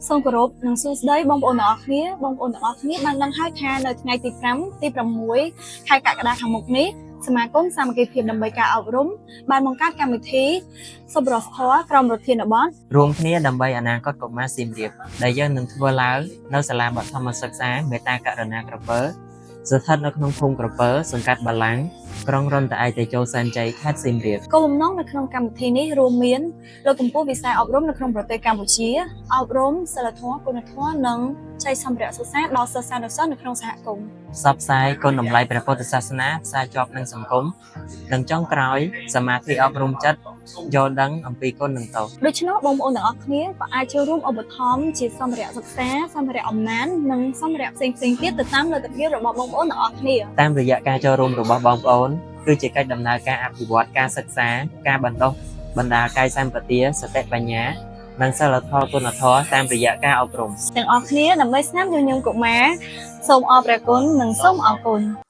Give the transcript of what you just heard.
សូមគោរពនិងសួស្តីបងប្អូនទាំងអស់គ្នាបានដឹងហើយថានៅថ្ងៃទី5 ទី6 ខែកក្កដាខាងមុខនេះសមាគមសាមគ្គីភាពដើម្បីការអប់រំបានបង្កើតកម្មវិធីសប្បុរសធម៌ក្រមរដ្ឋាភិបាលរួមគ្នាដើម្បីអនាគតកុមារសៀមរាបដែលយើងនឹងធ្វើឡើងនៅសាលាបឋមសិក្សាមេត្តាករុណាក្រពើស្ថិតនៅក្នុងភូមិក្រពើសង្កាត់បាឡាំងក្រុងរន្តឯកតេជោសែនជ័យខេត្តសៀមរាបគោលបំណងនៅក្នុងកម្មវិធីនេះរួមមានលើកកម្ពស់វិស័យអប់រំនៅក្នុងប្រទេសកម្ពុជាអប់រំសិលធម៌គុណធម៌និងចែកសម្ភារៈសិក្សាដល់សិស្សានុសិស្សនៅក្នុងសហគមន៍ផ្សព្វផ្សាយគុណតម្លៃព្រះពុទ្ធសាសនាផ្សារជាប់នឹងសង្គមនិងចុងក្រោយសមាធិអប់រំចិត្តយល់ដឹងអំពីគុណនិងទោសដូច្នោះបងប្អូនទាំងអស់គ្នាក៏អាចចូលរួមឧបត្ថម្ភជាសម្ភារៈសិក្សាសម្ភារៈអំណាននិងសម្ភារៈផ្សេងៗទៀតទៅតាមលទ្ធភាពរបស់បងប្អូនទាំងអស់គ្នាតាមរយៈការចូលរួមរបស់បងប្អូនគឺជាកិច្ចដំណើរការអភិវឌ្ឍការសិក្សាការបណ្ដុះបណ្ដាលកាយសម្បទាសតិបញ្ញានិងសិលធម៌គុណធម៌តាមរយៈការអប់រំទាំងអស់គ្នាដើម្បីស្នាមញញឹមកុមារសូមអរព្រះគុណនិងសូមអរគុណ